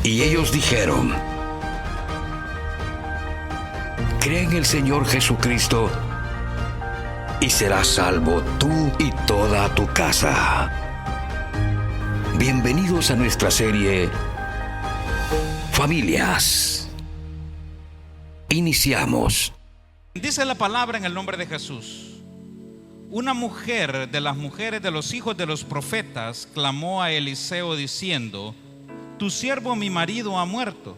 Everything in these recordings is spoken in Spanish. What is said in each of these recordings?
Y ellos dijeron: cree en el Señor Jesucristo y serás salvo tú y toda tu casa. Bienvenidos a nuestra serie Familias. Iniciamos. Dice la palabra en el nombre de Jesús: una mujer de las mujeres de los hijos de los profetas clamó a Eliseo diciendo: tu siervo mi marido ha muerto,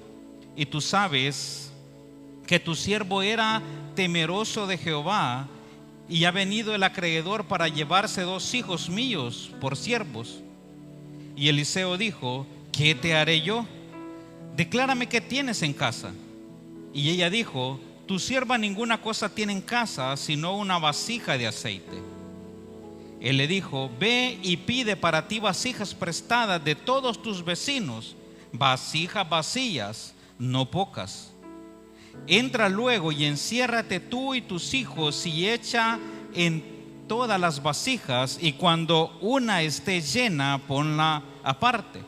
y tú sabes que tu siervo era temeroso de Jehová, y ha venido el acreedor para llevarse 2 hijos míos por siervos. Y Eliseo dijo: ¿qué te haré yo? Declárame qué tienes en casa. Y ella dijo: tu sierva ninguna cosa tiene en casa, sino una vasija de aceite. Él le dijo: ve y pide para ti vasijas prestadas de todos tus vecinos, vasijas vacías, no pocas. Entra luego y enciérrate tú y tus hijos y echa en todas las vasijas, y cuando una esté llena, ponla aparte.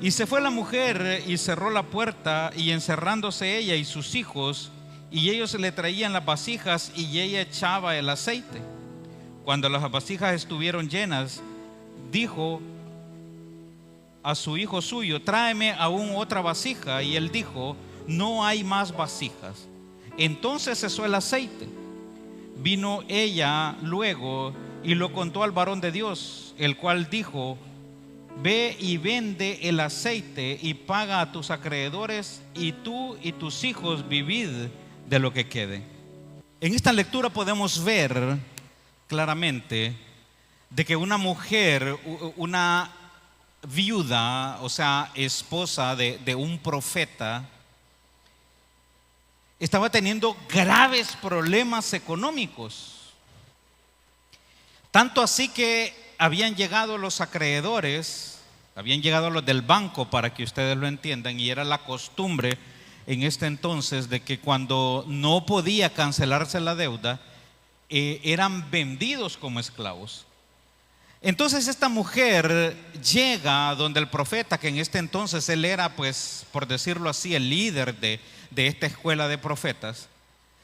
Y se fue la mujer y cerró la puerta, y encerrándose ella y sus hijos, y ellos le traían las vasijas y ella echaba el aceite. Cuando las vasijas estuvieron llenas, dijo a su hijo suyo: tráeme aún otra vasija. Y él dijo: no hay más vasijas. Entonces cesó el aceite. Vino ella luego y lo contó al varón de Dios, el cual dijo: ve y vende el aceite y paga a tus acreedores, y tú y tus hijos vivid de lo que quede. En esta lectura podemos ver claramente de que una mujer, una viuda, o sea, esposa de un profeta, estaba teniendo graves problemas económicos. Tanto así que habían llegado los acreedores, habían llegado los del banco, para que ustedes lo entiendan, y era la costumbre en este entonces de que cuando no podía cancelarse la deuda, eran vendidos como esclavos. Entonces esta mujer llega donde el profeta, que en este entonces él era, pues, por decirlo así, el líder de esta escuela de profetas,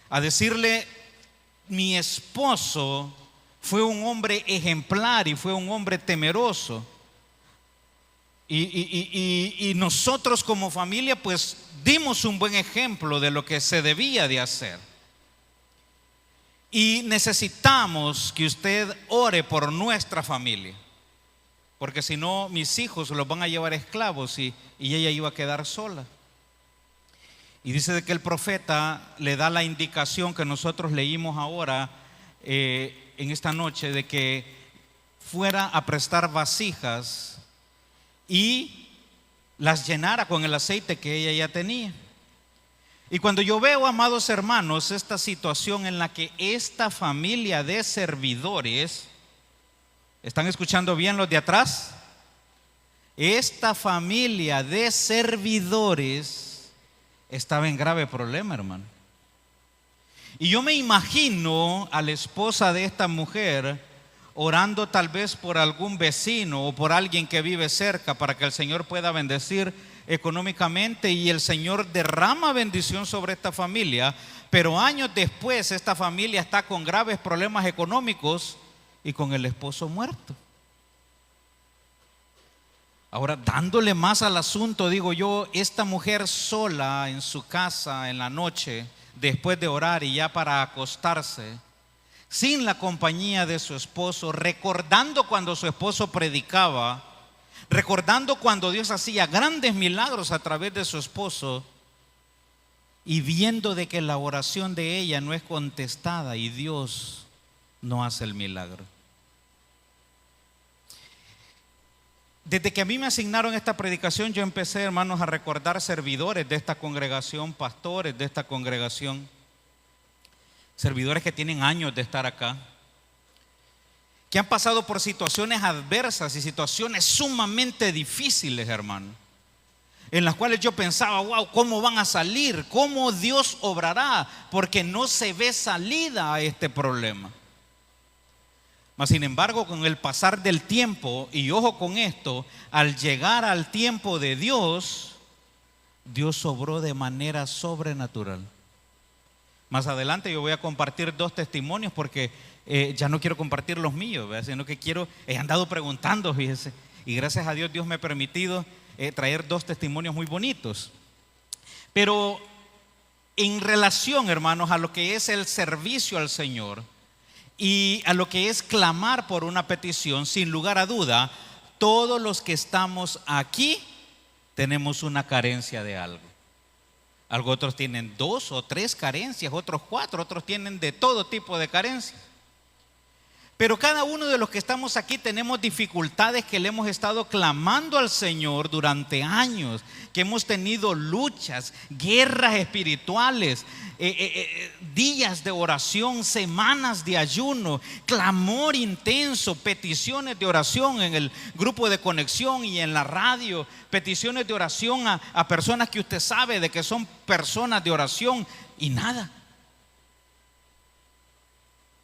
a decirle: mi esposo fue un hombre ejemplar y fue un hombre temeroso, y nosotros como familia pues dimos un buen ejemplo de lo que se debía de hacer, y necesitamos que usted ore por nuestra familia, porque si no mis hijos los van a llevar esclavos y ella iba a quedar sola. Y dice de que el profeta le da la indicación que nosotros leímos ahora en esta noche, de que fuera a prestar vasijas y las llenara con el aceite que ella ya tenía. Y cuando yo veo, amados hermanos, esta situación en la que esta familia de servidores, ¿están escuchando bien los de atrás? Esta familia de servidores estaba en grave problema, hermano. Y yo me imagino a la esposa de esta mujer orando tal vez por algún vecino o por alguien que vive cerca, para que el Señor pueda bendecir económicamente, y el Señor derrama bendición sobre esta familia. Pero años después esta familia está con graves problemas económicos y con el esposo muerto. Ahora, dándole más al asunto, digo yo, esta mujer sola en su casa en la noche, después de orar y ya para acostarse, sin la compañía de su esposo, recordando cuando su esposo predicaba, recordando cuando Dios hacía grandes milagros a través de su esposo, y viendo de que la oración de ella no es contestada y Dios no hace el milagro. Desde que a mí me asignaron esta predicación, yo empecé, hermanos, a recordar servidores de esta congregación, pastores de esta congregación, servidores que tienen años de estar acá, que han pasado por situaciones adversas y situaciones sumamente difíciles, hermano, en las cuales yo pensaba: wow, ¿cómo van a salir? ¿Cómo Dios obrará? Porque no se ve salida a este problema. Mas sin embargo, con el pasar del tiempo, y ojo con esto, al llegar al tiempo de Dios, Dios obró de manera sobrenatural. Más adelante yo voy a compartir 2 testimonios porque ya no quiero compartir los míos, ¿verdad? Sino que he andado preguntando, fíjese, y gracias a Dios me ha permitido traer 2 testimonios muy bonitos. Pero en relación, hermanos, a lo que es el servicio al Señor y a lo que es clamar por una petición, sin lugar a duda, todos los que estamos aquí tenemos una carencia de algo. Otros tienen 2 o 3 carencias, otros 4, otros tienen de todo tipo de carencias. Pero cada uno de los que estamos aquí tenemos dificultades que le hemos estado clamando al Señor durante años, que hemos tenido luchas, guerras espirituales, días de oración, semanas de ayuno, clamor intenso, peticiones de oración en el grupo de conexión y en la radio, peticiones de oración a personas que usted sabe de que son personas de oración y nada.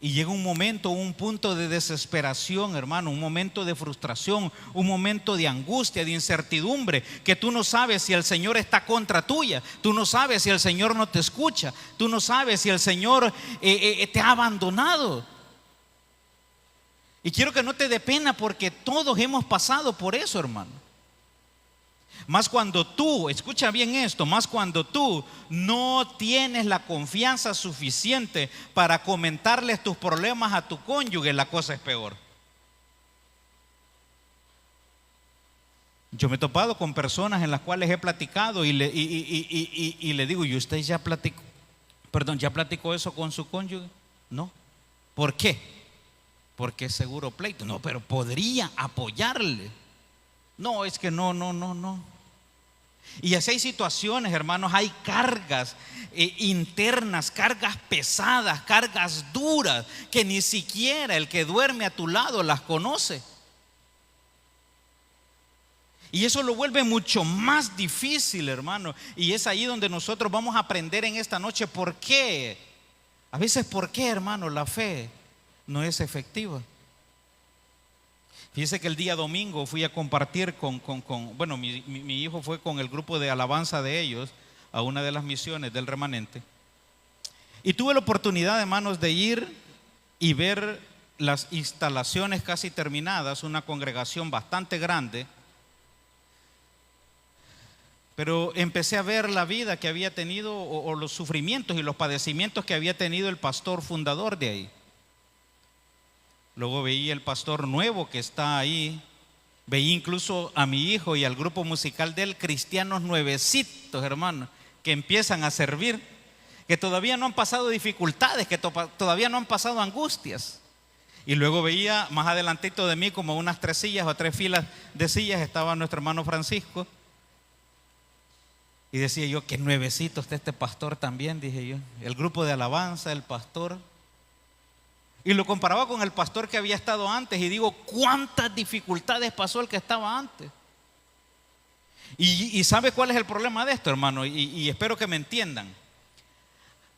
Y llega un momento, un punto de desesperación, hermano, un momento de frustración, un momento de angustia, de incertidumbre, que tú no sabes si el Señor está contra tuya, tú no sabes si el Señor no te escucha, tú no sabes si el Señor te ha abandonado. Y quiero que no te dé pena porque todos hemos pasado por eso, hermano. Más cuando tú, escucha bien esto, más cuando tú no tienes la confianza suficiente para comentarles tus problemas a tu cónyuge, la cosa es peor. Yo me he topado con personas en las cuales he platicado y le digo, ¿y usted ya platicó eso con su cónyuge? No. ¿Por qué? Porque es seguro pleito. No, pero podría apoyarle. No, es que no. Y así hay situaciones, hermanos, hay cargas internas, cargas pesadas, cargas duras, que ni siquiera el que duerme a tu lado las conoce. Y eso lo vuelve mucho más difícil, hermano. Y es ahí donde nosotros vamos a aprender en esta noche por qué. A veces, ¿por qué, hermano, la fe no es efectiva? Fíjese que el día domingo fui a compartir bueno, mi hijo fue con el grupo de alabanza de ellos a una de las misiones del remanente. Y tuve la oportunidad, hermanos, de ir y ver las instalaciones casi terminadas, una congregación bastante grande. Pero empecé a ver la vida que había tenido o los sufrimientos y los padecimientos que había tenido el pastor fundador de ahí. Luego veía el pastor nuevo que está ahí. Veía incluso a mi hijo y al grupo musical de él, cristianos nuevecitos, hermano, que empiezan a servir, que todavía no han pasado dificultades, que todavía no han pasado angustias. Y luego veía más adelantito de mí, como unas 3 sillas o 3 filas de sillas, estaba nuestro hermano Francisco. Y decía yo, qué nuevecito está este pastor también, dije yo. El grupo de alabanza, el pastor. Y lo comparaba con el pastor que había estado antes y digo, ¿cuántas dificultades pasó el que estaba antes? Y ¿sabe cuál es el problema de esto, hermano? Y espero que me entiendan.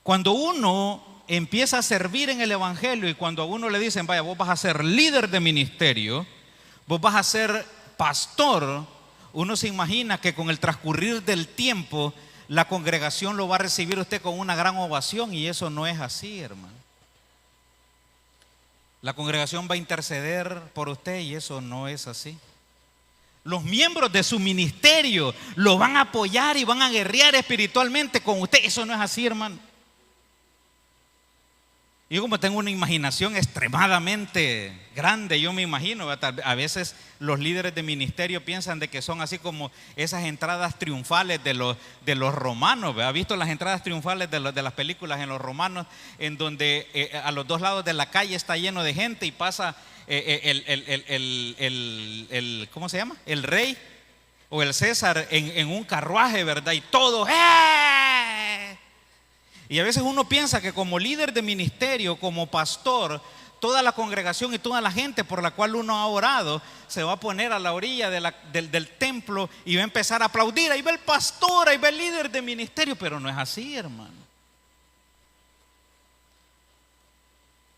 Cuando uno empieza a servir en el evangelio y cuando a uno le dicen, vaya, vos vas a ser líder de ministerio, vos vas a ser pastor, uno se imagina que con el transcurrir del tiempo la congregación lo va a recibir usted con una gran ovación, y eso no es así, hermano. La congregación va a interceder por usted y eso no es así. Los miembros de su ministerio lo van a apoyar y van a guerrear espiritualmente con usted. Eso no es así, hermano. Yo, como tengo una imaginación extremadamente grande, yo me imagino, a veces los líderes de ministerio piensan de que son así como esas entradas triunfales de los romanos. ¿Ha visto las entradas triunfales de las películas en los romanos, en donde a los 2 lados de la calle está lleno de gente y pasa ¿cómo se llama? El rey o el César en un carruaje, ¿verdad? Y todo, Y a veces uno piensa que como líder de ministerio, como pastor, toda la congregación y toda la gente por la cual uno ha orado se va a poner a la orilla del templo y va a empezar a aplaudir. Ahí va el pastor, ahí va el líder de ministerio, pero no es así, hermano.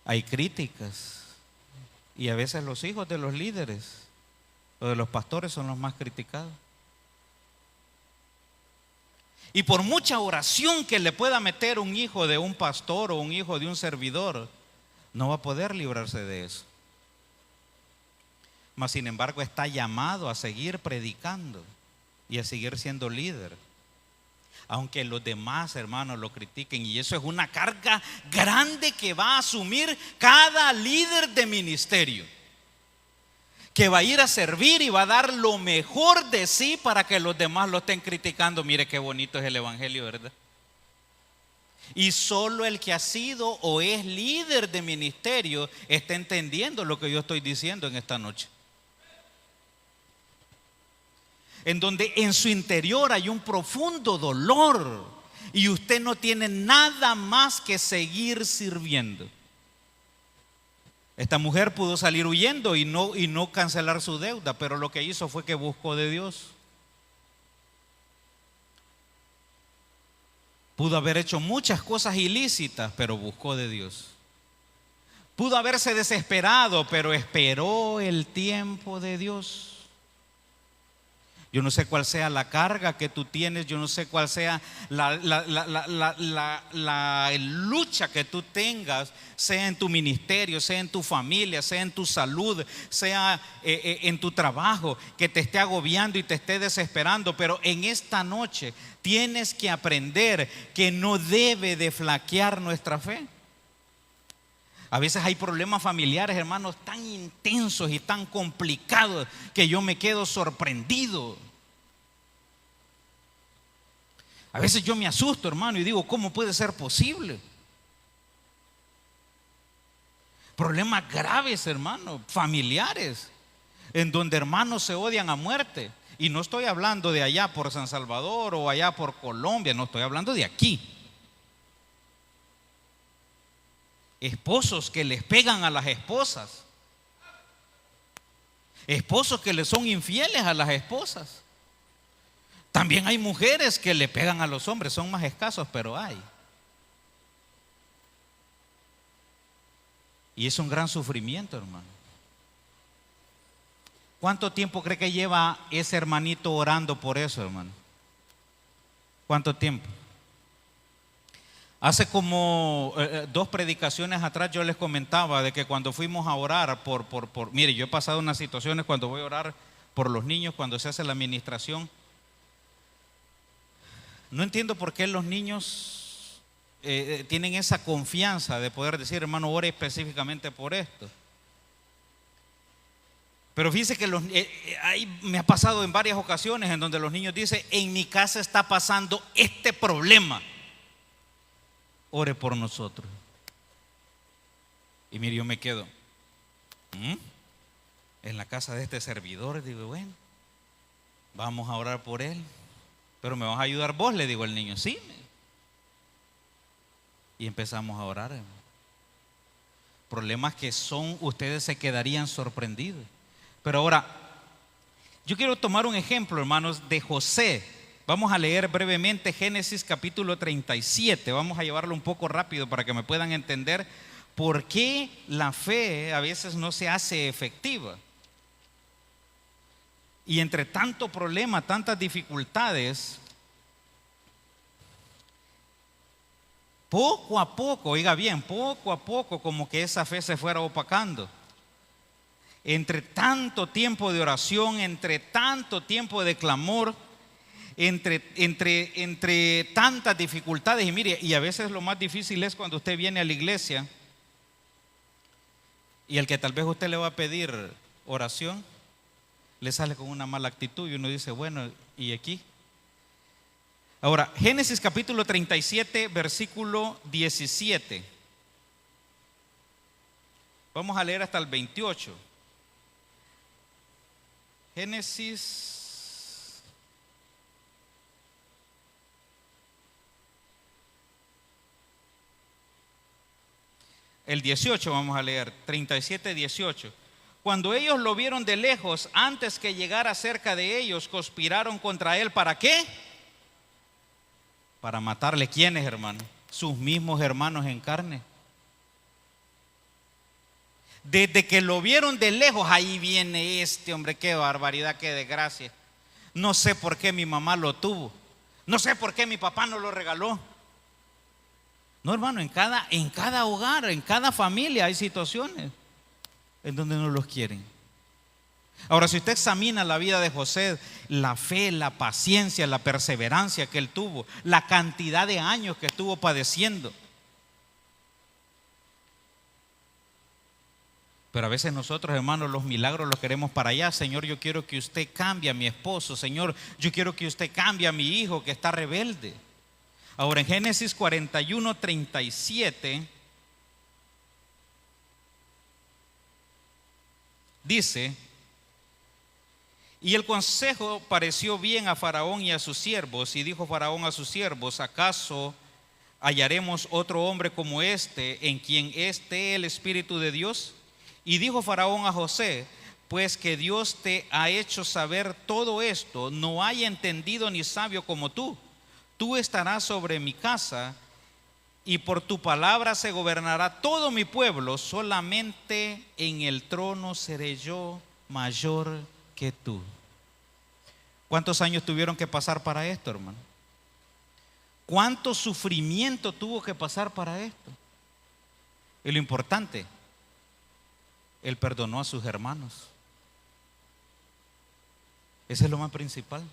Hay críticas Y a veces los hijos de los líderes o de los pastores son los más criticados. Y por mucha oración que le pueda meter un hijo de un pastor o un hijo de un servidor, no va a poder librarse de eso. Mas sin embargo está llamado a seguir predicando y a seguir siendo líder, aunque los demás hermanos lo critiquen. Y eso es una carga grande que va a asumir cada líder de ministerio, que va a ir a servir y va a dar lo mejor de sí para que los demás lo estén criticando. Mire qué bonito es el evangelio, ¿verdad? Y solo el que ha sido o es líder de ministerio está entendiendo lo que yo estoy diciendo en esta noche. En donde en su interior hay un profundo dolor y usted no tiene nada más que seguir sirviendo. Esta mujer pudo salir huyendo y no cancelar su deuda, pero lo que hizo fue que buscó de Dios. Pudo haber hecho muchas cosas ilícitas, pero buscó de Dios. Pudo haberse desesperado, pero esperó el tiempo de Dios. Yo no sé cuál sea la carga que tú tienes, yo no sé cuál sea la lucha que tú tengas, sea en tu ministerio, sea en tu familia, sea en tu salud, sea en tu trabajo, que te esté agobiando y te esté desesperando. Pero en esta noche tienes que aprender que no debe de flaquear nuestra fe. A veces hay problemas familiares, hermanos, tan intensos y tan complicados que yo me quedo sorprendido. A veces yo me asusto, hermano, y digo, ¿cómo puede ser posible? Problemas graves, hermano, familiares, en donde hermanos se odian a muerte. Y no estoy hablando de allá por San Salvador o allá por Colombia, no, estoy hablando de aquí. Esposos que les pegan a las esposas, esposos que les son infieles a las esposas. También hay mujeres que le pegan a los hombres, son más escasos, pero hay. Y es un gran sufrimiento, hermano. ¿Cuánto tiempo cree que lleva ese hermanito orando por eso, hermano? ¿Cuánto tiempo? Hace como 2 predicaciones atrás yo les comentaba de que cuando fuimos a orar mire, yo he pasado unas situaciones cuando voy a orar por los niños, cuando se hace la administración. No entiendo por qué los niños tienen esa confianza de poder decir, hermano, ore específicamente por esto. Pero fíjese que me ha pasado en varias ocasiones en donde los niños dicen, en mi casa está pasando este problema, ore por nosotros. Y mire, yo me quedo en la casa de este servidor. Digo, bueno, vamos a orar por él. Pero me vas a ayudar vos, le digo al niño. Sí. Y empezamos a orar, hermano. Problemas que ustedes se quedarían sorprendidos. Pero ahora, yo quiero tomar un ejemplo, hermanos, de José. Vamos a leer brevemente Génesis capítulo 37. Vamos a llevarlo un poco rápido para que me puedan entender por qué la fe a veces no se hace efectiva. Y entre tanto problema, tantas dificultades, poco a poco, oiga bien, poco a poco como que esa fe se fuera opacando. Entre tanto tiempo de oración, entre tanto tiempo de clamor, entre tantas dificultades. Y mire, y a veces lo más difícil es cuando usted viene a la iglesia y el que tal vez usted le va a pedir oración le sale con una mala actitud y uno dice, bueno, ¿y aquí? Ahora, Génesis capítulo 37, versículo 17. Vamos a leer hasta el 28. Génesis el 18 vamos a leer, 37, 18. Cuando ellos lo vieron de lejos, antes que llegara cerca de ellos, conspiraron contra él. ¿Para qué? Para matarle. ¿Quiénes, hermano? Sus mismos hermanos en carne. Desde que lo vieron de lejos, ahí viene este hombre, qué barbaridad, qué desgracia. No sé por qué mi mamá lo tuvo. No sé por qué mi papá no lo regaló. No, hermano, en cada hogar, en cada familia hay situaciones en donde no los quieren. Ahora, si usted examina la vida de José, la fe, la paciencia, la perseverancia que él tuvo, la cantidad de años que estuvo padeciendo. Pero a veces nosotros, hermanos, los milagros los queremos para allá. Señor, yo quiero que usted cambie a mi esposo. Señor, yo quiero que usted cambie a mi hijo que está rebelde. Ahora, en Génesis 41, 37 dice: y el consejo pareció bien a Faraón y a sus siervos, y dijo Faraón a sus siervos: ¿acaso hallaremos otro hombre como este, en quien esté el Espíritu de Dios? Y dijo Faraón a José: pues que Dios te ha hecho saber todo esto, no hay entendido ni sabio como tú. Tú estarás sobre mi casa, y por tu palabra se gobernará todo mi pueblo. Solamente en el trono seré yo mayor que tú. ¿Cuántos años tuvieron que pasar para esto, hermano? ¿Cuánto sufrimiento tuvo que pasar para esto? Y lo importante, él perdonó a sus hermanos. Ese es lo más principal.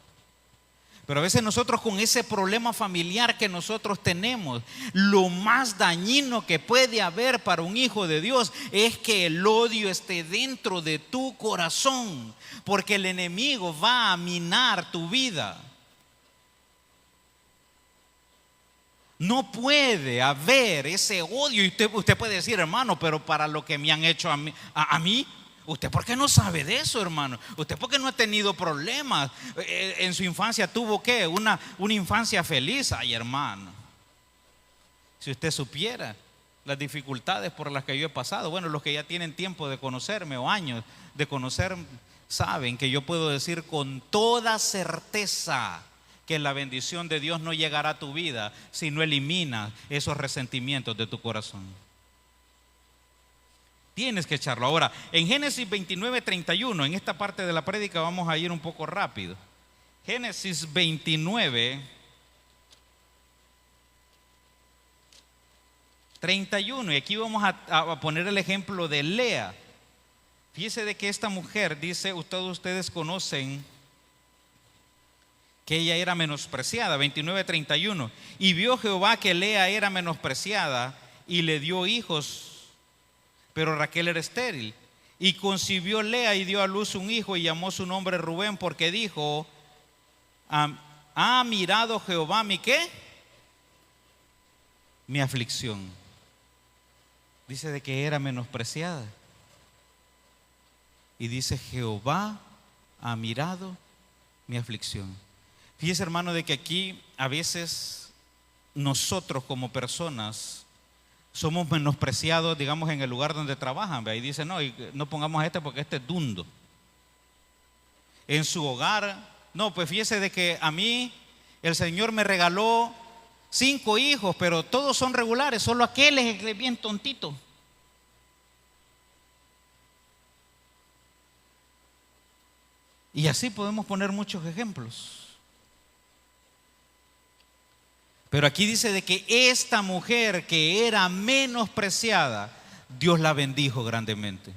Pero a veces nosotros, con ese problema familiar que nosotros tenemos, lo más dañino que puede haber para un hijo de Dios es que el odio esté dentro de tu corazón, porque el enemigo va a minar tu vida. No puede haber ese odio. Y usted puede decir: hermano, pero para lo que me han hecho a mí, ¿usted por qué no sabe de eso, hermano? ¿Usted por qué no ha tenido problemas? En su infancia tuvo ¿qué? Una infancia feliz. Ay, hermano, si usted supiera las dificultades por las que yo he pasado. Bueno, los que ya tienen tiempo de conocerme o años de conocer, saben que yo puedo decir con toda certeza que la bendición de Dios no llegará a tu vida si no elimina esos resentimientos de tu corazón. Tienes que echarlo. Ahora, en Génesis 29, 31, en esta parte de la prédica vamos a ir un poco rápido. Génesis 29, 31, y aquí vamos a poner el ejemplo de Lea. Fíjese de que esta mujer, dice, todos ustedes conocen que ella era menospreciada. 29, 31. Y vio Jehová que Lea era menospreciada y le dio hijos, pero Raquel era estéril. Y concibió Lea y dio a luz un hijo y llamó su nombre Rubén, porque dijo: ha mirado Jehová mi ¿qué? Mi aflicción. Dice de que era menospreciada. Y dice: Jehová ha mirado mi aflicción. Fíjese, hermano, de que aquí a veces nosotros como personas somos menospreciados, digamos, en el lugar donde trabajan. Ahí dice: no, y no pongamos a este porque este es dundo. En su hogar, no, pues fíjese de que a mí el Señor me regaló 5 hijos, pero todos son regulares, solo aquel es bien tontito. Y así podemos poner muchos ejemplos. Pero aquí dice de que esta mujer que era menospreciada, Dios la bendijo grandemente.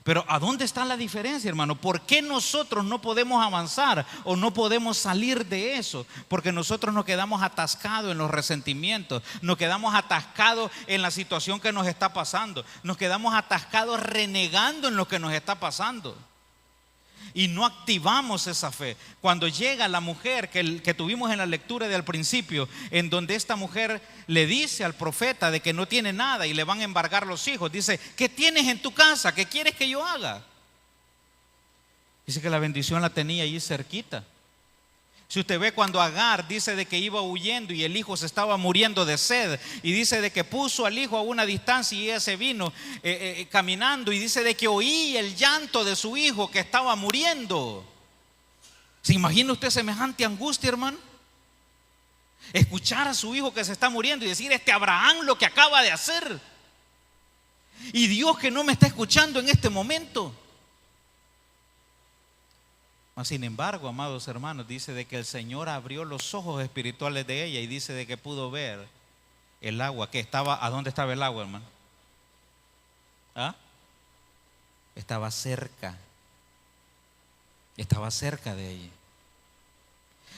Pero ¿a dónde está la diferencia, hermano? ¿Por qué nosotros no podemos avanzar o no podemos salir de eso? Porque nosotros nos quedamos atascados en los resentimientos, nos quedamos atascados en la situación que nos está pasando, nos quedamos atascados renegando en lo que nos está pasando. Y no activamos esa fe. Cuando llega la mujer que tuvimos en la lectura del principio, en donde esta mujer le dice al profeta de que no tiene nada y le van a embargar los hijos, dice: ¿qué tienes en tu casa? ¿Qué quieres que yo haga? Dice que la bendición la tenía allí cerquita. Si usted ve cuando Agar dice de que iba huyendo y el hijo se estaba muriendo de sed, y dice de que puso al hijo a una distancia y ella se vino caminando, y dice de que oía el llanto de su hijo que estaba muriendo. ¿Se imagina usted semejante angustia, hermano? Escuchar a su hijo que se está muriendo y decir: este Abraham lo que acaba de hacer. Y Dios que no me está escuchando en este momento. Mas sin embargo, amados hermanos, dice de que el Señor abrió los ojos espirituales de ella y dice de que pudo ver el agua que estaba. ¿A dónde estaba el agua, hermano? ¿Ah? Estaba cerca de ella.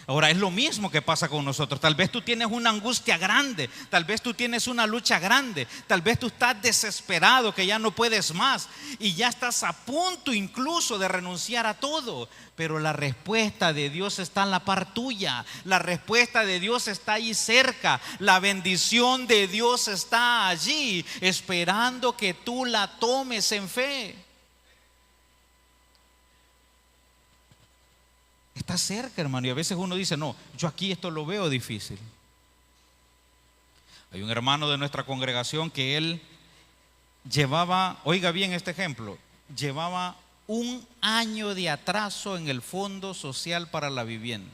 Ahora es lo mismo que pasa con nosotros. Tal vez tú tienes una angustia grande, tal vez tú tienes una lucha grande, tal vez tú estás desesperado que ya no puedes más y ya estás a punto incluso de renunciar a todo. Pero la respuesta de Dios está en la par tuya, la respuesta de Dios está ahí cerca, la bendición de Dios está allí esperando que tú la tomes en fe. Está cerca, hermano, y a veces uno dice, no, yo aquí esto lo veo difícil. Hay un hermano de nuestra congregación que él llevaba, oiga bien este ejemplo, llevaba 1 año de atraso en el Fondo Social para la Vivienda.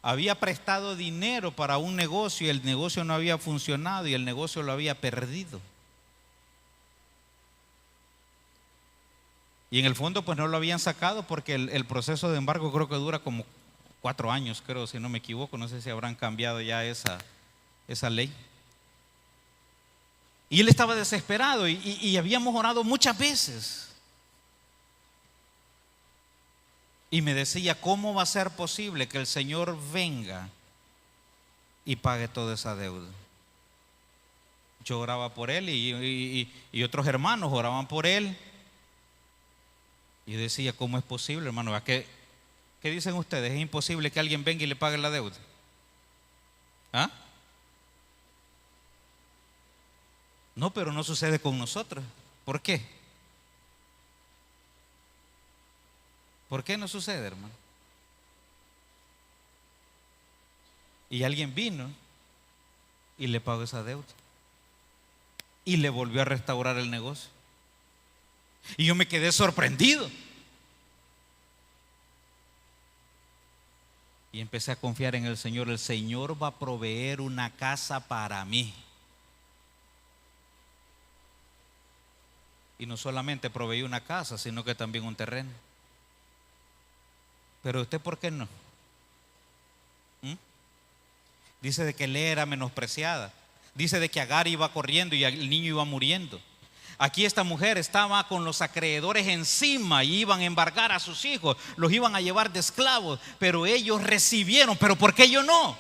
Había prestado dinero para un negocio y el negocio no había funcionado y el negocio lo había perdido. Y en el fondo pues no lo habían sacado porque el proceso de embargo creo que dura como 4 años, creo, si no me equivoco. No sé si habrán cambiado ya esa ley. Y él estaba desesperado y habíamos orado muchas veces. Y me decía, ¿cómo va a ser posible que el Señor venga y pague toda esa deuda? Yo oraba por él y otros hermanos oraban por él. Y yo decía, ¿cómo es posible, hermano? ¿Qué dicen ustedes? ¿Es imposible que alguien venga y le pague la deuda? ¿Ah? No, pero no sucede con nosotros. ¿Por qué? ¿Por qué no sucede, hermano? Y alguien vino y le pagó esa deuda. Y le volvió a restaurar el negocio. Y yo me quedé sorprendido. Y empecé a confiar en el Señor. El Señor va a proveer una casa para mí. Y no solamente proveí una casa, sino que también un terreno. Pero usted, ¿por qué no? Dice de que Lea era menospreciada. Dice de que Agar iba corriendo y el niño iba muriendo. Aquí esta mujer estaba con los acreedores encima y iban a embargar a sus hijos, los iban a llevar de esclavos, pero ellos recibieron. ¿Pero por qué yo no?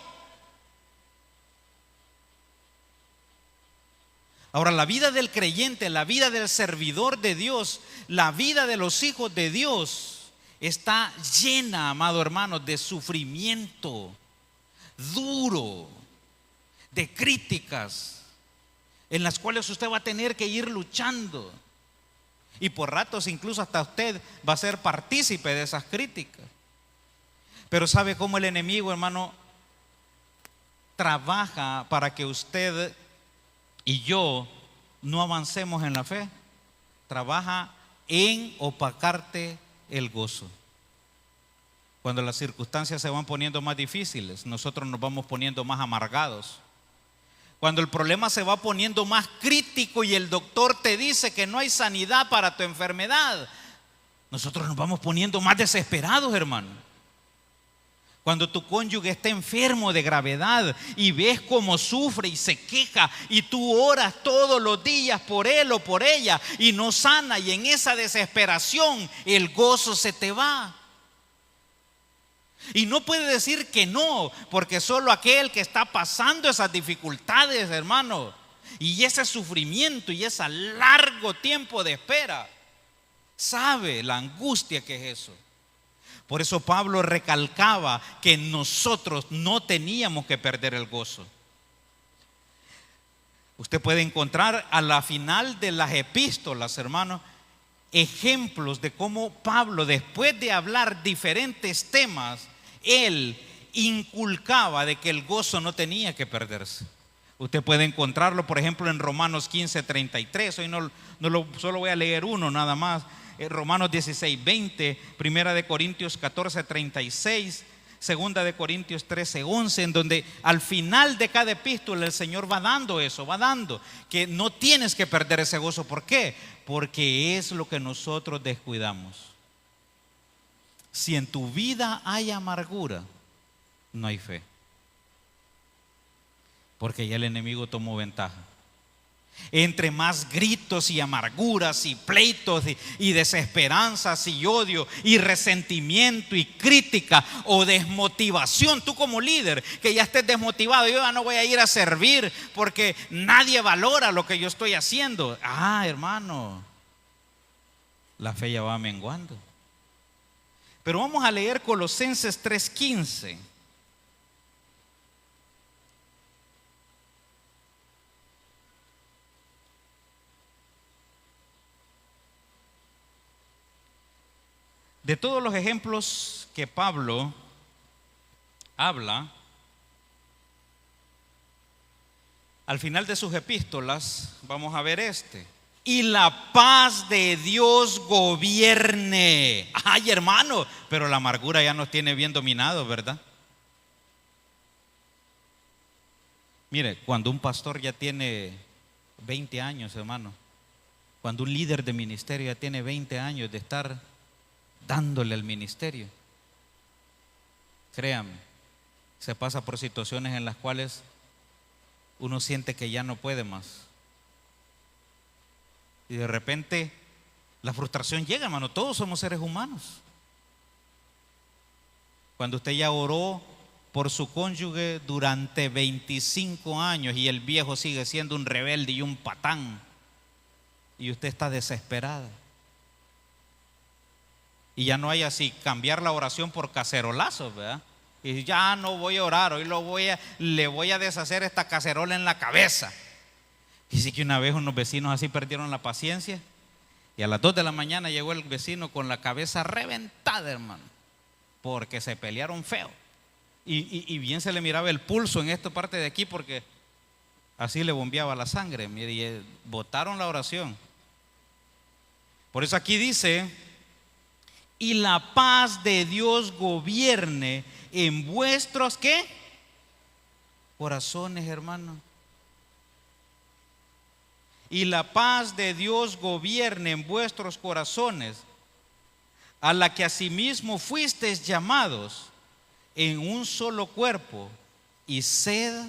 Ahora, la vida del creyente, la vida del servidor de Dios, la vida de los hijos de Dios está llena, amado hermano, de sufrimiento duro, de críticas en las cuales usted va a tener que ir luchando. Y por ratos incluso hasta usted va a ser partícipe de esas críticas. Pero ¿sabe cómo el enemigo, hermano, trabaja para que usted y yo no avancemos en la fe? Trabaja en opacarte el gozo. Cuando las circunstancias se van poniendo más difíciles, nosotros nos vamos poniendo más amargados. Cuando el problema se va poniendo más crítico y el doctor te dice que no hay sanidad para tu enfermedad, nosotros nos vamos poniendo más desesperados, hermano. Cuando tu cónyuge está enfermo de gravedad y ves cómo sufre y se queja y tú oras todos los días por él o por ella y no sana, y en esa desesperación el gozo se te va. Y no puede decir que no, porque solo aquel que está pasando esas dificultades, hermano, y ese sufrimiento y ese largo tiempo de espera, sabe la angustia que es eso. Por eso Pablo recalcaba que nosotros no teníamos que perder el gozo. Usted puede encontrar a la final de las epístolas, hermano, ejemplos de cómo Pablo, después de hablar diferentes temas, él inculcaba de que el gozo no tenía que perderse. Usted puede encontrarlo, por ejemplo, en Romanos 15:33. Hoy solo voy a leer uno nada más. Romanos 16:20, Primera de Corintios 14:36, Segunda de Corintios 13:11, en donde al final de cada epístola el Señor va dando eso, va dando que no tienes que perder ese gozo. ¿Por qué? Porque es lo que nosotros descuidamos. Si en tu vida hay amargura, no hay fe, porque ya el enemigo tomó ventaja. Entre más gritos y amarguras y pleitos y desesperanzas y odio y resentimiento y crítica o desmotivación, tú como líder que ya estés desmotivado, yo ya no voy a ir a servir porque nadie valora lo que yo estoy haciendo. Hermano, la fe ya va menguando. Pero vamos a leer Colosenses 3:15. De todos los ejemplos que Pablo habla, al final de sus epístolas, vamos a ver este: y la paz de Dios gobierne. Ay, hermano, pero la amargura ya nos tiene bien dominados, ¿verdad? Mire, cuando un pastor ya tiene 20 años, hermano, cuando un líder de ministerio ya tiene 20 años de estar dándole al ministerio, créame, se pasa por situaciones en las cuales uno siente que ya no puede más. Y de repente la frustración llega, hermano. Todos somos seres humanos. Cuando usted ya oró por su cónyuge durante 25 años y el viejo sigue siendo un rebelde y un patán, y usted está desesperada, y ya no hay así cambiar la oración por cacerolazos, ¿verdad? Y ya no voy a orar, hoy le voy a deshacer esta cacerola en la cabeza. Y sí que una vez unos vecinos así perdieron la paciencia y a las 2 de la mañana llegó el vecino con la cabeza reventada, hermano, porque se pelearon feo. Y bien se le miraba el pulso en esta parte de aquí, porque así le bombeaba la sangre. Mire, y botaron la oración. Por eso aquí dice: y la paz de Dios gobierne en vuestros ¿qué? Corazones, hermano. Y la paz de Dios gobierne en vuestros corazones, a la que asimismo fuisteis llamados en un solo cuerpo, y sed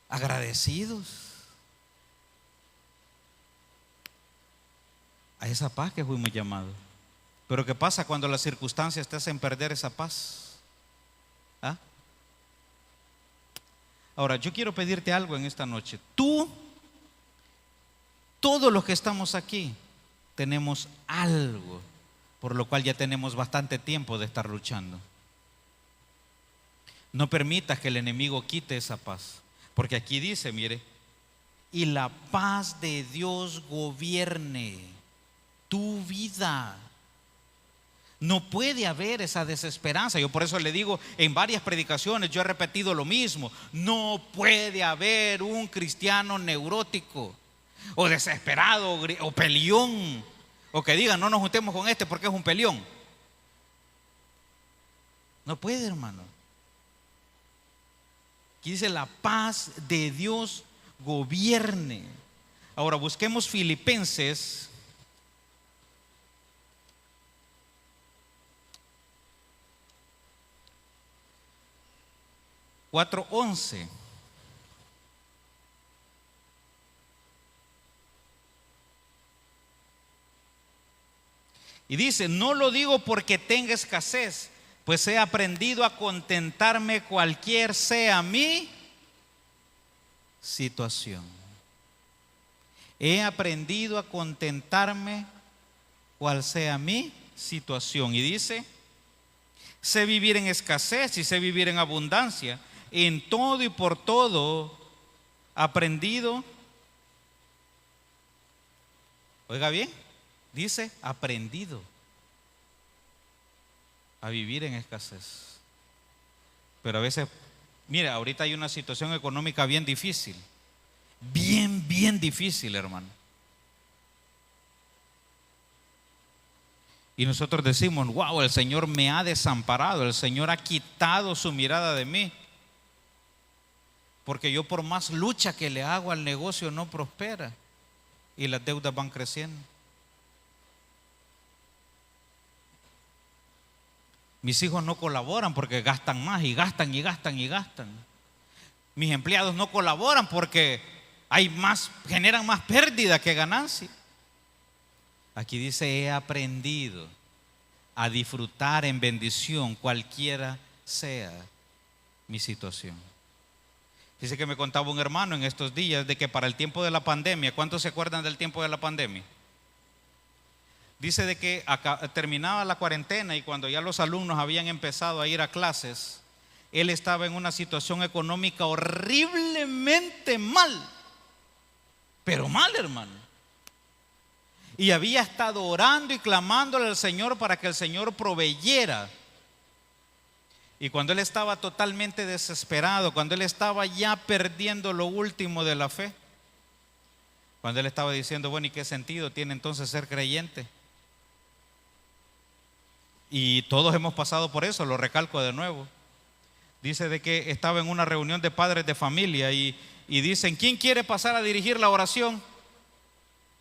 agradecidos. A esa paz que fuimos llamados. Pero ¿qué pasa cuando las circunstancias te hacen perder esa paz? Ahora, yo quiero pedirte algo en esta noche. Todos los que estamos aquí, tenemos algo por lo cual ya tenemos bastante tiempo de estar luchando. No permitas que el enemigo quite esa paz, porque aquí dice, mire, y la paz de Dios gobierne tu vida. No puede haber esa desesperanza. Yo por eso le digo en varias predicaciones, yo he repetido lo mismo: no puede haber un cristiano neurótico o desesperado o peleón, o que digan no nos juntemos con este porque es un peleón. No puede, hermano. Aquí dice: la paz de Dios gobierne. Ahora busquemos Filipenses 4:11. Y dice: no lo digo porque tenga escasez, pues he aprendido a contentarme cualquier sea mi situación. He aprendido a contentarme cual sea mi situación. Y dice: sé vivir en escasez y sé vivir en abundancia. En todo y por todo aprendido. Oiga bien, dice aprendido a vivir en escasez. Pero a veces, mira, ahorita hay una situación económica bien difícil. Bien difícil, hermano. Y nosotros decimos, wow, el Señor me ha desamparado, el Señor ha quitado su mirada de mí. Porque yo por más lucha que le hago al negocio no prospera y las deudas van creciendo. Mis hijos no colaboran porque gastan más y gastan y gastan y gastan. Mis empleados no colaboran porque generan más pérdida que ganancia. Aquí dice, he aprendido a disfrutar en bendición cualquiera sea mi situación. Dice que me contaba un hermano en estos días de que para el tiempo de la pandemia, ¿cuántos se acuerdan del tiempo de la pandemia? Dice de que terminaba la cuarentena y cuando ya los alumnos habían empezado a ir a clases, él estaba en una situación económica horriblemente mal, pero mal, hermano. Y había estado orando y clamándole al Señor para que el Señor proveyera. Y cuando él estaba totalmente desesperado, cuando él estaba ya perdiendo lo último de la fe, cuando él estaba diciendo, bueno, ¿y qué sentido tiene entonces ser creyente? Y todos hemos pasado por eso, lo recalco de nuevo. Dice de que estaba en una reunión de padres de familia y dicen, ¿quién quiere pasar a dirigir la oración?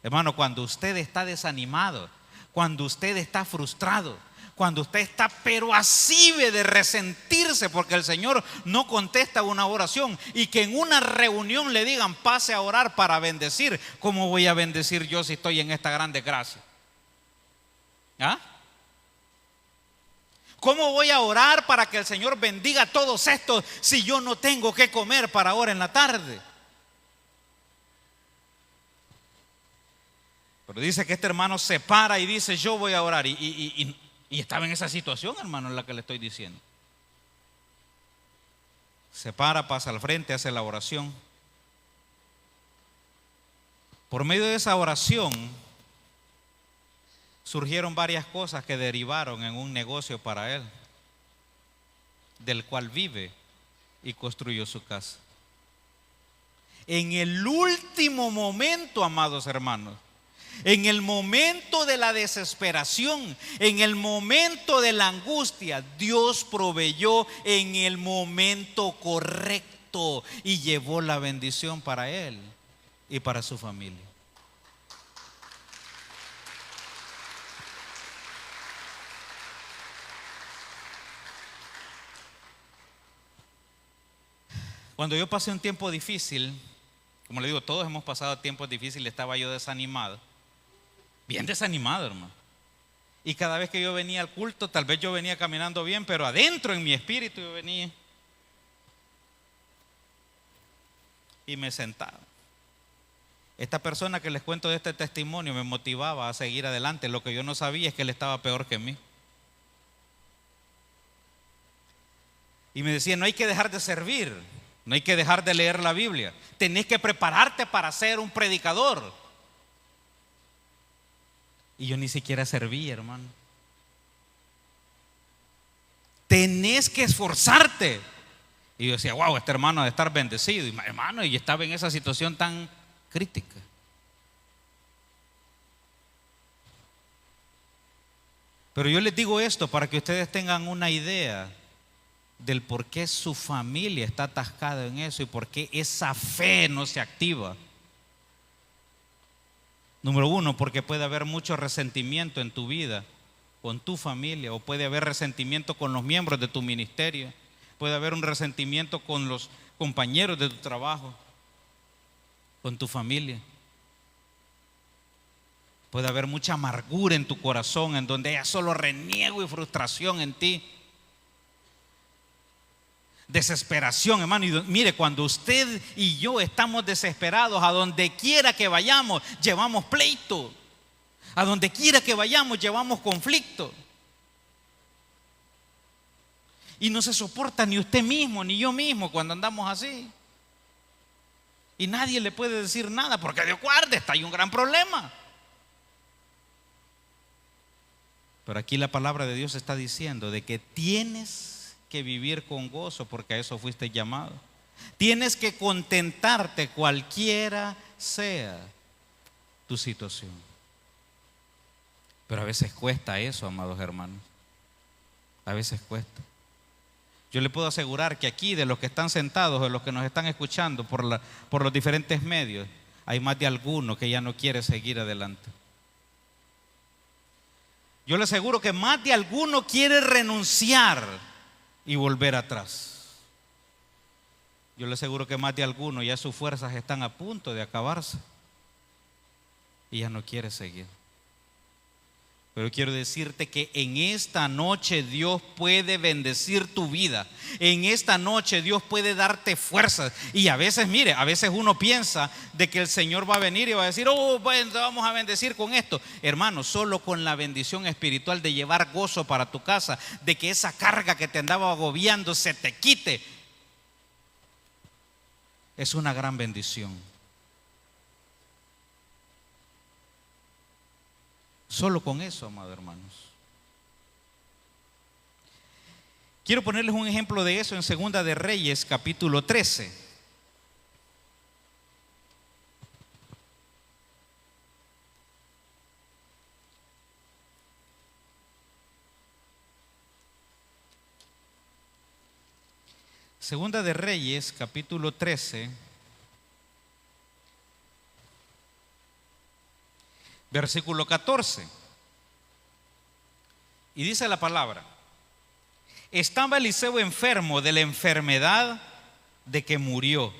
Hermano, cuando usted está desanimado, cuando usted está frustrado, cuando usted está pero así de resentirse porque el Señor no contesta una oración y que en una reunión le digan pase a orar para bendecir, ¿cómo voy a bendecir yo si estoy en esta gran desgracia? ¿Ah? ¿Cómo voy a orar para que el Señor bendiga a todos estos si yo no tengo que comer para ahora en la tarde? Pero dice que este hermano se para y dice, yo voy a orar. Y estaba en esa situación, hermano, en la que le estoy diciendo. Se para, pasa al frente, hace la oración. Por medio de esa oración surgieron varias cosas que derivaron en un negocio para él, del cual vive y construyó su casa. En el último momento, amados hermanos, en el momento de la desesperación, en el momento de la angustia, Dios proveyó en el momento correcto y llevó la bendición para él y para su familia. Cuando yo pasé un tiempo difícil, como le digo, todos hemos pasado tiempos difíciles, estaba yo desanimado. Bien desanimado, hermano. Y cada vez que yo venía al culto, tal vez yo venía caminando bien, pero adentro en mi espíritu yo venía y me sentaba. Esta persona que les cuento de este testimonio me motivaba a seguir adelante. Lo que yo no sabía es que él estaba peor que mí. Y me decía, no hay que dejar de servir, no hay que dejar de leer la Biblia. Tenés que prepararte para ser un predicador. Y yo ni siquiera servía, hermano. Tenés que esforzarte. Y yo decía, wow, este hermano ha de estar bendecido. Y hermano, y estaba en esa situación tan crítica. Pero yo les digo esto para que ustedes tengan una idea del por qué su familia está atascada en eso y por qué esa fe no se activa. Número uno, porque puede haber mucho resentimiento en tu vida, con tu familia, o puede haber resentimiento con los miembros de tu ministerio, puede haber un resentimiento con los compañeros de tu trabajo, con tu familia. Puede haber mucha amargura en tu corazón, en donde haya solo reniego y frustración en ti. Desesperación, hermano. Y mire, cuando usted y yo estamos desesperados, a donde quiera que vayamos, llevamos pleito. A donde quiera que vayamos, llevamos conflicto. Y no se soporta ni usted mismo, ni yo mismo cuando andamos así. Y nadie le puede decir nada, porque Dios guarde, está ahí un gran problema. Pero aquí la palabra de Dios está diciendo de que tienes que vivir con gozo, porque a eso fuiste llamado. Tienes que contentarte cualquiera sea tu situación. Pero a veces cuesta eso, amados hermanos. A veces cuesta. Yo le puedo asegurar que aquí, de los que están sentados, de los que nos están escuchando por los diferentes medios, hay más de alguno que ya no quiere seguir adelante. Yo le aseguro que más de alguno quiere renunciar y volver atrás. Yo le aseguro que más de alguno ya sus fuerzas están a punto de acabarse y ya no quiere seguir. Pero quiero decirte que en esta noche Dios puede bendecir tu vida. En esta noche Dios puede darte fuerzas. Y a veces, mire, a veces uno piensa de que el Señor va a venir y va a decir, oh, bueno, te vamos a bendecir con esto. Hermano, solo con la bendición espiritual de llevar gozo para tu casa, de que esa carga que te andaba agobiando se te quite, es una gran bendición. Solo con eso, amados hermanos. Quiero ponerles un ejemplo de eso en Segunda de Reyes, capítulo 13. Segunda de Reyes, capítulo 13. Versículo 14. Y dice la palabra: estaba Eliseo enfermo de la enfermedad de que murió.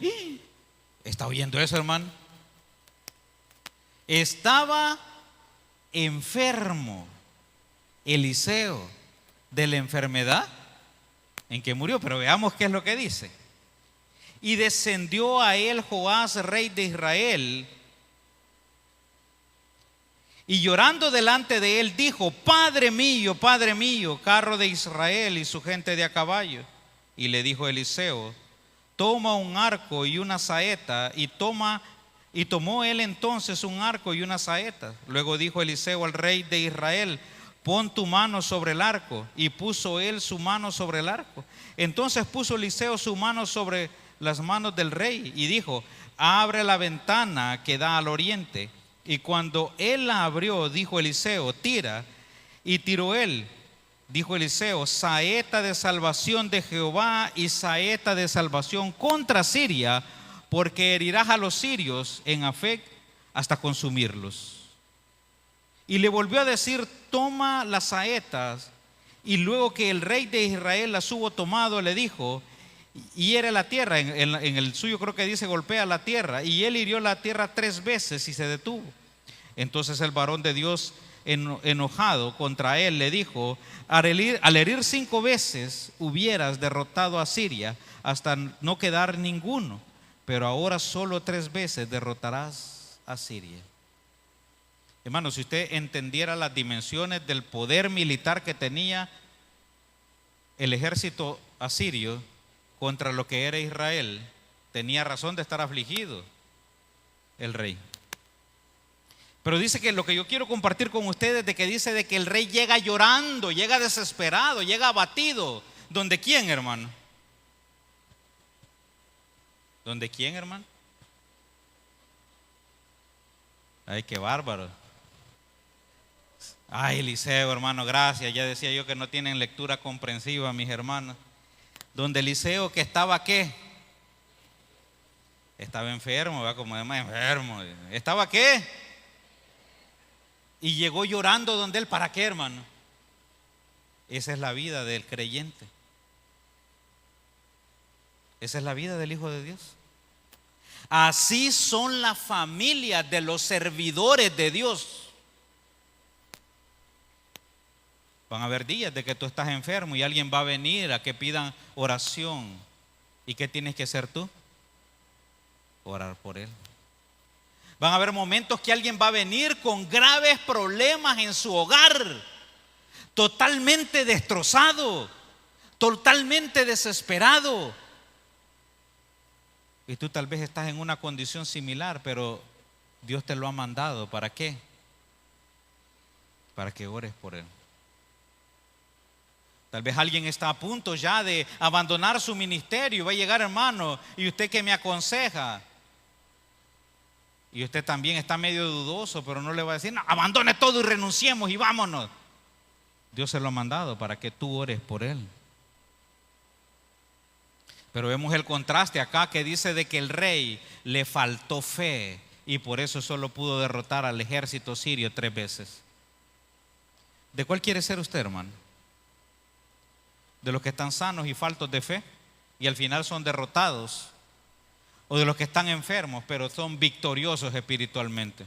¿Está oyendo eso, hermano? Estaba enfermo Eliseo de la enfermedad en que murió. Pero veamos qué es lo que dice. Y descendió a él Joás, rey de Israel, y llorando delante de él dijo: Padre mío, carro de Israel y su gente de a caballo. Y le dijo Eliseo: toma un arco y una saeta. Y tomó él entonces un arco y una saeta. Luego dijo Eliseo al rey de Israel: pon tu mano sobre el arco. Y puso él su mano sobre el arco. Entonces puso Eliseo su mano sobre las manos del rey y dijo: abre la ventana que da al oriente. Y cuando él la abrió, dijo Eliseo: tira. Y tiró él. Dijo Eliseo: saeta de salvación de Jehová y saeta de salvación contra Siria, porque herirás a los sirios en Afec hasta consumirlos. Y le volvió a decir: toma las saetas. Y luego que el rey de Israel las hubo tomado, le dijo: hiere la tierra. En el suyo creo que dice: golpea la tierra. Y él hirió la tierra 3 veces y se detuvo. Entonces el varón de Dios, enojado contra él, le dijo: al herir 5 veces hubieras derrotado a Siria hasta no quedar ninguno, pero ahora solo 3 veces derrotarás a Siria. Hermano, si usted entendiera las dimensiones del poder militar que tenía el ejército asirio contra lo que era Israel, tenía razón de estar afligido el rey. Pero dice que lo que yo quiero compartir con ustedes, de que dice de que el rey llega llorando, llega desesperado, llega abatido. ¿Donde quién, hermano? ¿Donde quién, hermano? Ay, qué bárbaro. Ay, Eliseo, hermano, gracias. Ya decía yo que no tienen lectura comprensiva, mis hermanos. Donde Eliseo, que estaba, ¿qué? Estaba enfermo, ¿verdad? Como además enfermo. ¿Estaba qué? Y llegó llorando donde él. ¿Para qué, hermano? Esa es la vida del creyente. Esa es la vida del Hijo de Dios. Así son las familias de los servidores de Dios. Van a haber días de que tú estás enfermo y alguien va a venir a que pidan oración. ¿Y qué tienes que hacer tú? Orar por él. Van a haber momentos que alguien va a venir con graves problemas en su hogar, totalmente destrozado, totalmente desesperado. Y tú tal vez estás en una condición similar, pero Dios te lo ha mandado. ¿Para qué? Para que ores por él. Tal vez alguien está a punto ya de abandonar su ministerio. Va a llegar, hermano, y usted, ¿qué me aconseja? Y usted también está medio dudoso, pero no le va a decir, no, abandone todo y renunciemos y vámonos. Dios se lo ha mandado para que tú ores por él. Pero vemos el contraste acá que dice de que el rey le faltó fe y por eso solo pudo derrotar al ejército sirio 3 veces. ¿De cuál quiere ser usted, hermano? ¿De los que están sanos y faltos de fe y al final son derrotados? ¿O de los que están enfermos pero son victoriosos espiritualmente?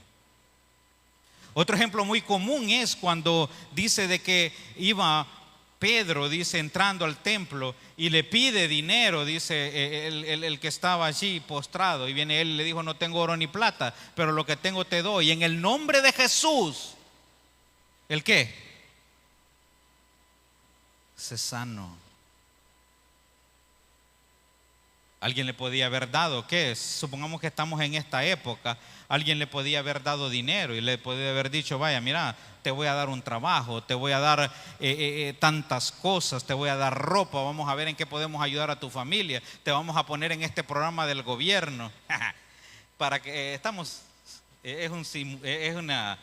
Otro ejemplo muy común es cuando dice de que iba Pedro, dice, entrando al templo y le pide dinero, dice el que estaba allí postrado, y viene él y le dijo, no tengo oro ni plata, pero lo que tengo te doy, y en el nombre de Jesús, ¿el qué? Se sanó. Alguien le podía haber dado, ¿qué? Supongamos que estamos en esta época, alguien le podía haber dado dinero y le podía haber dicho, vaya, mira, te voy a dar un trabajo, te voy a dar tantas cosas, te voy a dar ropa, vamos a ver en qué podemos ayudar a tu familia, te vamos a poner en este programa del gobierno, para que es una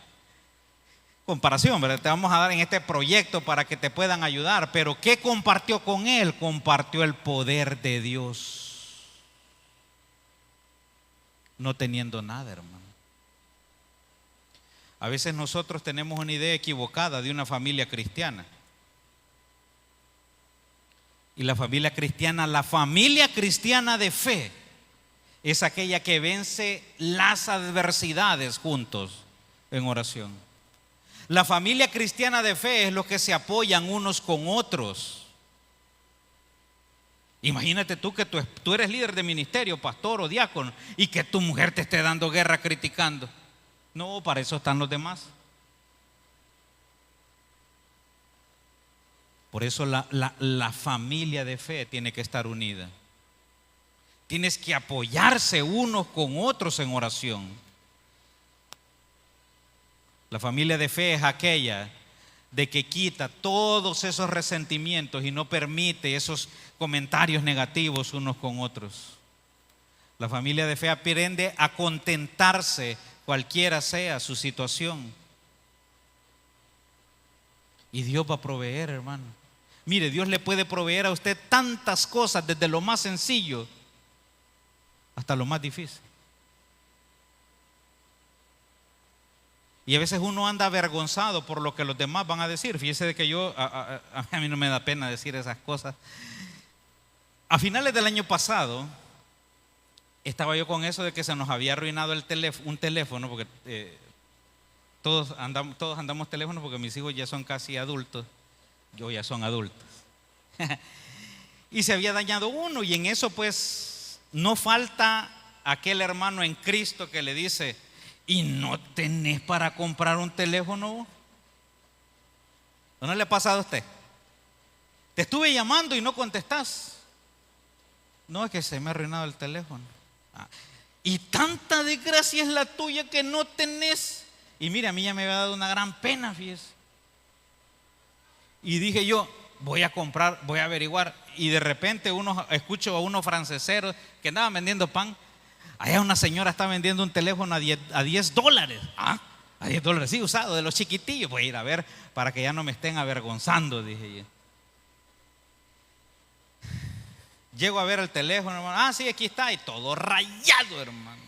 comparación, ¿verdad? Te vamos a dar en este proyecto para que te puedan ayudar, pero ¿qué compartió con él? Compartió el poder de Dios. No teniendo nada, hermano. A veces nosotros tenemos una idea equivocada de una familia cristiana. Y la familia cristiana de fe, es aquella que vence las adversidades juntos en oración. La familia cristiana de fe es los que se apoyan unos con otros. Imagínate tú que tú eres líder de ministerio, pastor o diácono, y que tu mujer te esté dando guerra criticando. No, para eso están los demás. Por eso la familia de fe tiene que estar unida. Tienes que apoyarse unos con otros en oración. La familia de fe es aquella de que quita todos esos resentimientos y no permite esos comentarios negativos unos con otros. La familia de fe aprende a contentarse cualquiera sea su situación. Y Dios va a proveer, hermano. Mire, Dios le puede proveer a usted tantas cosas, desde lo más sencillo hasta lo más difícil. Y a veces uno anda avergonzado por lo que los demás van a decir. Fíjese de que a mí no me da pena decir esas cosas. A finales del año pasado, estaba yo con eso de que se nos había arruinado un teléfono, porque todos andamos teléfonos porque mis hijos ya son casi adultos. Yo ya son adultos. Y se había dañado uno, y en eso pues no falta aquel hermano en Cristo que le dice, ¿y no tenés para comprar un teléfono? ¿No le ha pasado a usted? Te estuve llamando y no contestás. No, es que se me ha arruinado el teléfono. Y tanta desgracia es la tuya que no tenés. Y mira, a mí ya me había dado una gran pena, fíjese. Y dije yo, voy a comprar, voy a averiguar. Y de repente escucho a unos franceseros que andaban vendiendo pan. Allá una señora está vendiendo un teléfono a $10. ¿Ah? A $10, sí, usado, de los chiquitillos. Voy a ir a ver para que ya no me estén avergonzando, dije yo. Llego a ver el teléfono, hermano. Ah, sí, aquí está. Y todo rayado, hermano.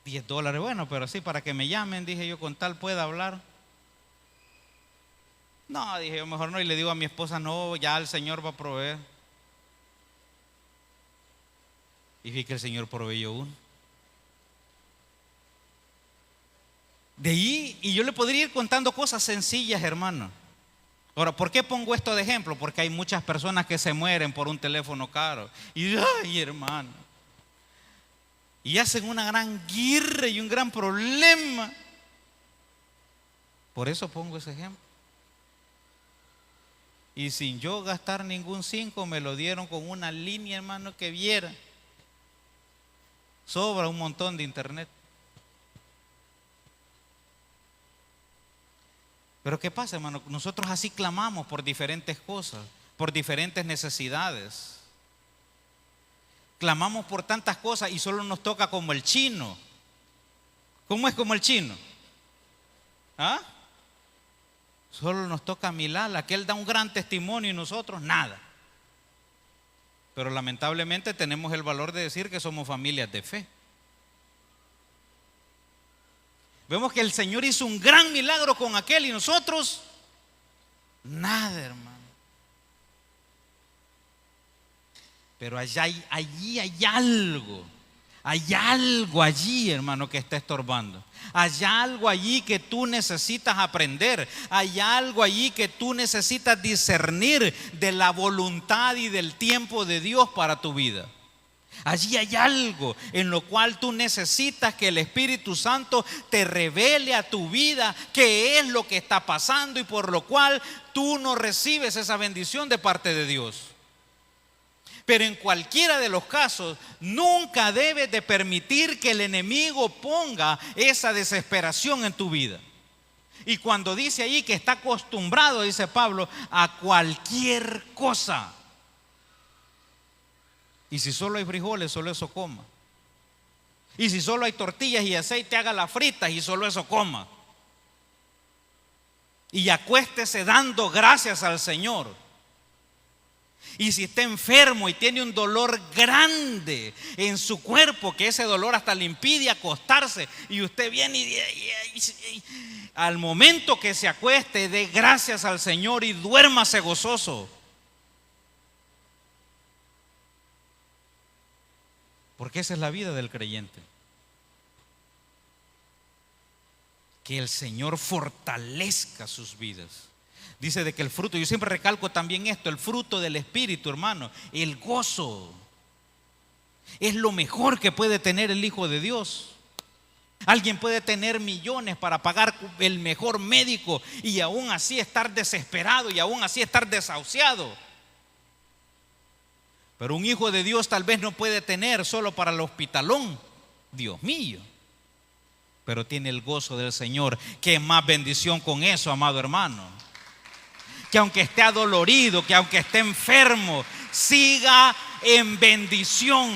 $10, bueno, pero sí, para que me llamen, dije yo, con tal pueda hablar. No, dije yo, mejor no. Y le digo a mi esposa, no, ya el Señor va a proveer. Y vi que el Señor proveyó uno. De ahí, y yo le podría ir contando cosas sencillas, hermano. Ahora, ¿por qué pongo esto de ejemplo? Porque hay muchas personas que se mueren por un teléfono caro. Y ay, hermano. Y hacen una gran guerra y un gran problema. Por eso pongo ese ejemplo. Y sin yo gastar ningún 5, me lo dieron con una línea, hermano, que viera. Sobra un montón de internet. Pero ¿qué pasa, hermano? Nosotros así clamamos por diferentes cosas, por diferentes necesidades. Clamamos por tantas cosas y solo nos toca como el chino. ¿Cómo es como el chino? ¿Ah? Solo nos toca a Milala, que él da un gran testimonio y nosotros nada. Pero lamentablemente tenemos el valor de decir que somos familias de fe. Vemos que el Señor hizo un gran milagro con aquel y nosotros nada, hermano. Pero allí hay algo. Hay algo allí, hermano, que está estorbando. Hay algo allí que tú necesitas aprender. Hay algo allí que tú necesitas discernir de la voluntad y del tiempo de Dios para tu vida. Allí hay algo en lo cual tú necesitas que el Espíritu Santo te revele a tu vida qué es lo que está pasando y por lo cual tú no recibes esa bendición de parte de Dios. Pero en cualquiera de los casos, nunca debes de permitir que el enemigo ponga esa desesperación en tu vida. Y cuando dice allí que está acostumbrado, dice Pablo, a cualquier cosa. Y si solo hay frijoles, solo eso coma. Y si solo hay tortillas y aceite, haga las fritas y solo eso coma. Y acuéstese dando gracias al Señor. Y si está enfermo y tiene un dolor grande en su cuerpo, que ese dolor hasta le impide acostarse, y usted viene y al momento que se acueste, dé gracias al Señor y duérmase gozoso. Porque esa es la vida del creyente. Que el Señor fortalezca sus vidas. Dice de que el fruto, yo siempre recalco también esto, el fruto del Espíritu, hermano, el gozo, es lo mejor que puede tener el Hijo de Dios. Alguien puede tener millones para pagar el mejor médico y aún así estar desesperado y aún así estar desahuciado. Pero un hijo de Dios tal vez no puede tener solo para el hospitalón, Dios mío. Pero tiene el gozo del Señor, que es más bendición con eso, amado hermano. Que aunque esté adolorido, que aunque esté enfermo, siga en bendición.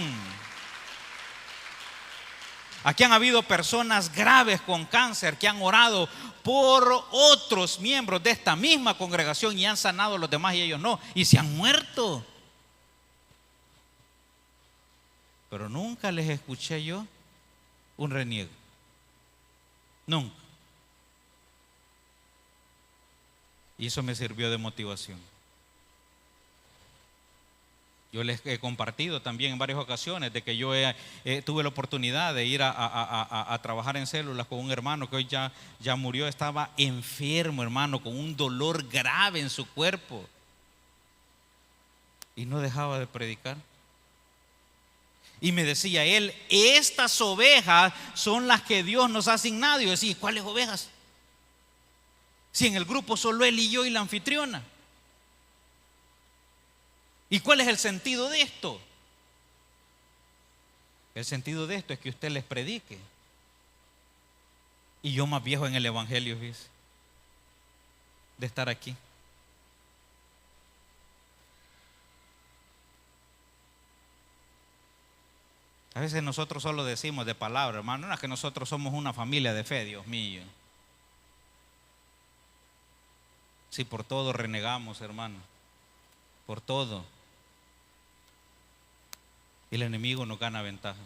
Aquí han habido personas graves con cáncer que han orado por otros miembros de esta misma congregación y han sanado a los demás y ellos no, y se han muerto. Pero nunca les escuché yo un reniego. Nunca. Y eso me sirvió de motivación. Yo les he compartido también en varias ocasiones de que yo tuve la oportunidad de ir a trabajar en células con un hermano que hoy ya murió. Estaba enfermo, hermano, con un dolor grave en su cuerpo. Y no dejaba de predicar. Y me decía él, estas ovejas son las que Dios nos ha asignado. Y yo decía, ¿cuáles ovejas? Si en el grupo solo él y yo y la anfitriona. ¿Y cuál es el sentido de esto? El sentido de esto es que usted les predique. Y yo más viejo en el evangelio, ¿ves? De estar aquí. A veces nosotros solo decimos de palabra, hermano, no es que nosotros somos una familia de fe, Dios mío. Si por todo renegamos, hermano, por todo. Y el enemigo nos gana ventaja.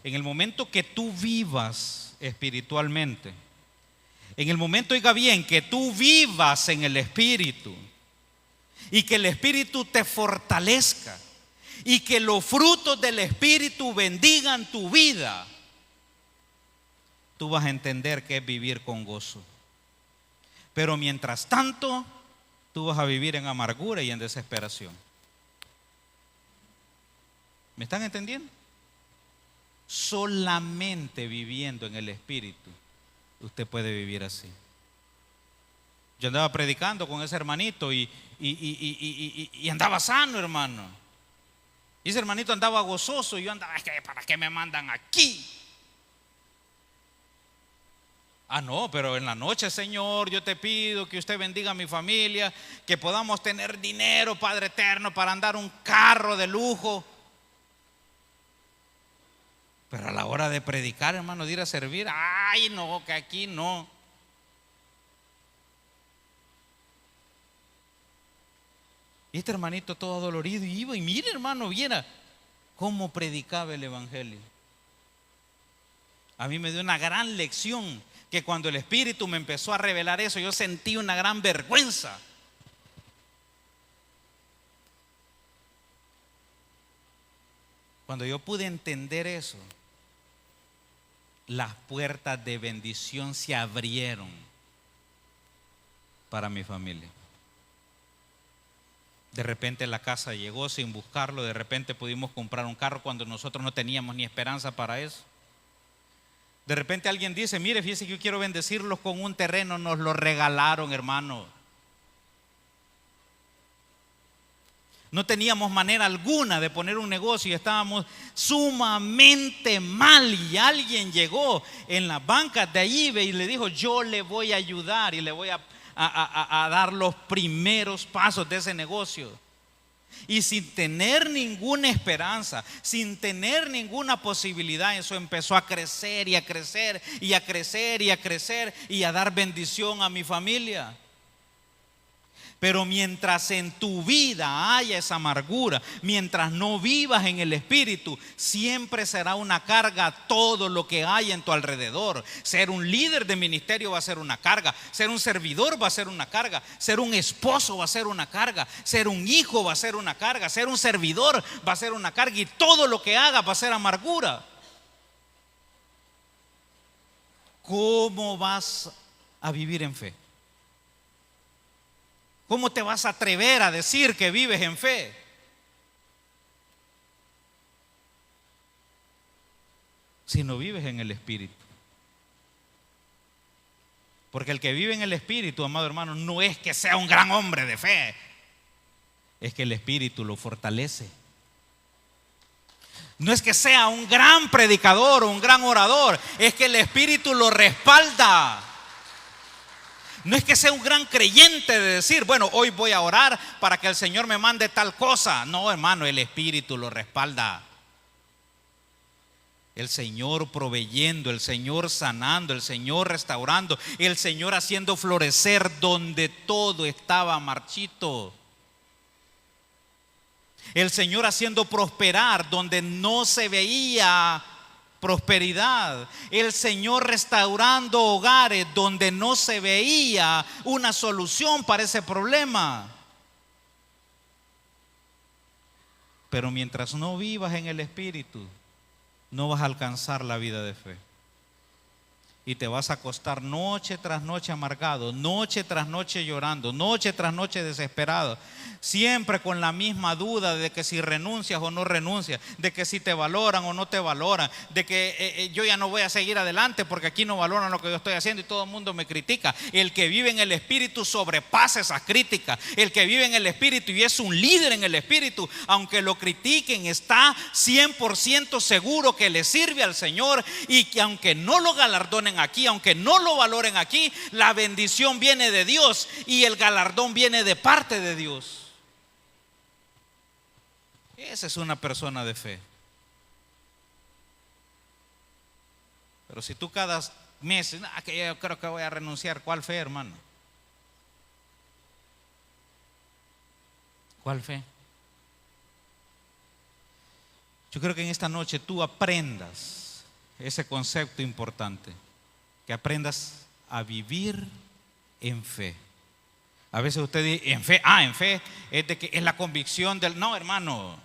En el momento que tú vivas espiritualmente, en el momento, oiga bien, que tú vivas en el Espíritu y que el Espíritu te fortalezca y que los frutos del Espíritu bendigan tu vida, tú vas a entender qué es vivir con gozo. Pero mientras tanto, tú vas a vivir en amargura y en desesperación. ¿Me están entendiendo? Solamente viviendo en el Espíritu, usted puede vivir así. Yo andaba predicando con ese hermanito y andaba sano, hermano. Y ese hermanito andaba gozoso y yo andaba, es que ¿para qué me mandan aquí? Ah, no, pero en la noche, Señor, yo te pido que usted bendiga a mi familia, que podamos tener dinero, Padre eterno, para andar un carro de lujo. Pero a la hora de predicar, hermano, de ir a servir, ay, no, que aquí no. Y este hermanito todo dolorido iba, y mire, hermano, viera cómo predicaba el evangelio. A mí me dio una gran lección, que cuando el Espíritu me empezó a revelar eso, yo sentí una gran vergüenza. Cuando yo pude entender eso, las puertas de bendición se abrieron para mi familia. De repente la casa llegó sin buscarlo, de repente pudimos comprar un carro cuando nosotros no teníamos ni esperanza para eso. De repente alguien dice, mire, fíjese que yo quiero bendecirlos con un terreno, nos lo regalaron, hermano. No teníamos manera alguna de poner un negocio y estábamos sumamente mal, y alguien llegó en las bancas de eBay y le dijo, yo le voy a ayudar y le voy a dar los primeros pasos de ese negocio. Y sin tener ninguna esperanza, sin tener ninguna posibilidad, eso empezó a crecer y a crecer y a crecer y a crecer y a dar bendición a mi familia. Pero mientras en tu vida haya esa amargura, mientras no vivas en el Espíritu, siempre será una carga todo lo que hay en tu alrededor. Ser un líder de ministerio va a ser una carga, ser un servidor va a ser una carga, ser un esposo va a ser una carga, ser un hijo va a ser una carga, ser un servidor va a ser una carga, y todo lo que haga va a ser amargura. ¿Cómo vas a vivir en fe? ¿Cómo te vas a atrever a decir que vives en fe? Si no vives en el Espíritu. Porque el que vive en el Espíritu, amado hermano, no es que sea un gran hombre de fe, es que el Espíritu lo fortalece. No es que sea un gran predicador o un gran orador, es que el Espíritu lo respalda. No es que sea un gran creyente de decir, bueno, hoy voy a orar para que el Señor me mande tal cosa. No, hermano, el Espíritu lo respalda. El Señor proveyendo, el Señor sanando, el Señor restaurando, el Señor haciendo florecer donde todo estaba marchito. El Señor haciendo prosperar donde no se veía prosperidad. El Señor restaurando hogares donde no se veía una solución para ese problema. Pero mientras no vivas en el Espíritu, no vas a alcanzar la vida de fe. Y te vas a acostar noche tras noche amargado, noche tras noche llorando, noche tras noche desesperado, siempre con la misma duda de que si renuncias o no renuncias, de que si te valoran o no te valoran, de que yo ya no voy a seguir adelante porque aquí no valoran lo que yo estoy haciendo y todo el mundo me critica. El que vive en el Espíritu sobrepasa esas críticas. El que vive en el Espíritu y es un líder en el Espíritu, aunque lo critiquen, está 100% seguro que le sirve al Señor, y que aunque no lo galardonen aquí, aunque no lo valoren aquí, la bendición viene de Dios y el galardón viene de parte de Dios. Esa es una persona de fe. Pero si tú cada mes, que yo creo que voy a renunciar, ¿cuál fe, hermano? ¿Cuál fe? Yo creo que en esta noche tú aprendas ese concepto importante, que aprendas a vivir en fe. A veces usted dice, en fe es de que es la convicción del... No, hermano,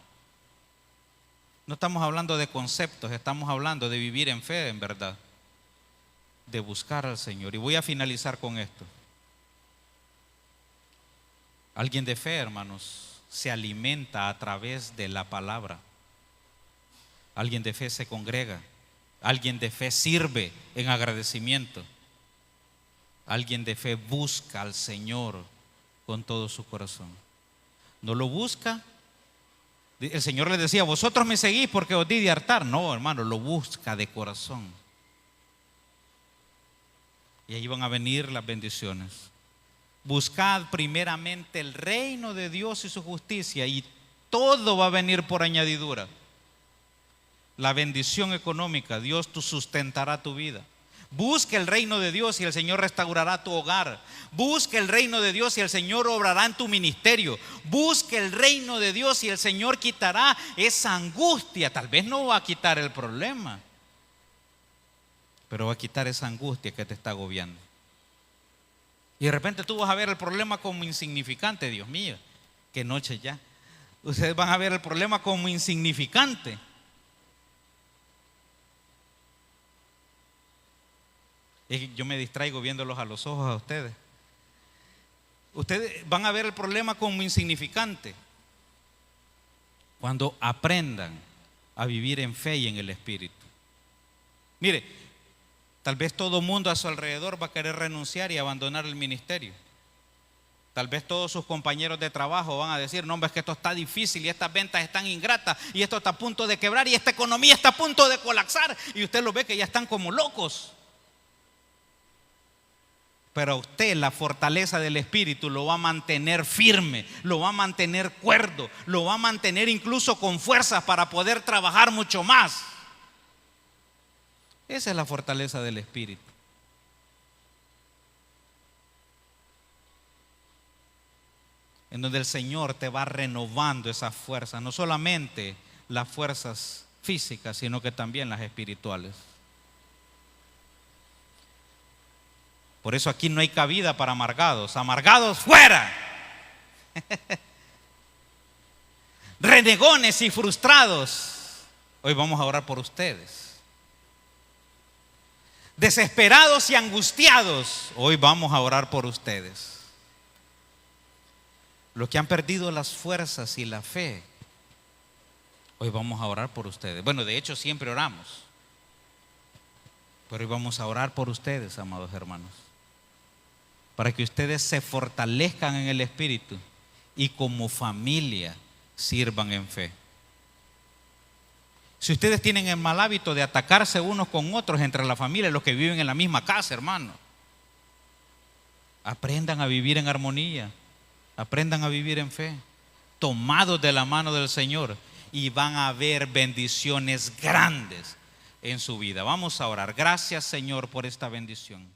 no estamos hablando de conceptos, estamos hablando de vivir en fe, en verdad, de buscar al Señor. Y voy a finalizar con esto. Alguien de fe, hermanos, se alimenta a través de la palabra. Alguien de fe se congrega. Alguien de fe sirve en agradecimiento. Alguien de fe busca al Señor con todo su corazón. No lo busca. El Señor les decía, vosotros me seguís porque os di de hartar. No, hermano, lo busca de corazón. Y ahí van a venir las bendiciones. Buscad primeramente el reino de Dios y su justicia, y todo va a venir por añadidura. la bendición económica, Dios sustentará tu vida. Busca el reino de Dios y el Señor restaurará tu hogar. Busca el reino de Dios y el Señor obrará en tu ministerio. Busca el reino de Dios y el Señor quitará esa angustia. Tal vez no va a quitar el problema, pero va a quitar esa angustia que te está agobiando. Y de repente tú vas a ver el problema como insignificante. Dios mío, qué noche ya. Ustedes van a ver el problema como insignificante. Yo me distraigo viéndolos a los ojos a ustedes. Ustedes van a ver el problema como insignificante cuando aprendan a vivir en fe y en el Espíritu. Mire, tal vez todo mundo a su alrededor va a querer renunciar y abandonar el ministerio. Tal vez todos sus compañeros de trabajo van a decir: no, hombre, es que esto está difícil y estas ventas están ingratas y esto está a punto de quebrar y esta economía está a punto de colapsar. Y usted lo ve que ya están como locos. Pero a usted la fortaleza del Espíritu lo va a mantener firme, lo va a mantener cuerdo, lo va a mantener incluso con fuerzas para poder trabajar mucho más. Esa es la fortaleza del Espíritu. En donde el Señor te va renovando esas fuerzas, no solamente las fuerzas físicas, sino que también las espirituales. Por eso aquí no hay cabida para amargados. Amargados fuera. Renegones y frustrados. Hoy vamos a orar por ustedes. Desesperados y angustiados. Hoy vamos a orar por ustedes. Los que han perdido las fuerzas y la fe. Hoy vamos a orar por ustedes. Bueno, de hecho siempre oramos. Pero hoy vamos a orar por ustedes, amados hermanos, para que ustedes se fortalezcan en el Espíritu y como familia sirvan en fe. Si ustedes tienen el mal hábito de atacarse unos con otros entre la familia, los que viven en la misma casa, hermano, aprendan a vivir en armonía, aprendan a vivir en fe, tomados de la mano del Señor, y van a ver bendiciones grandes en su vida. Vamos a orar. Gracias, Señor, por esta bendición.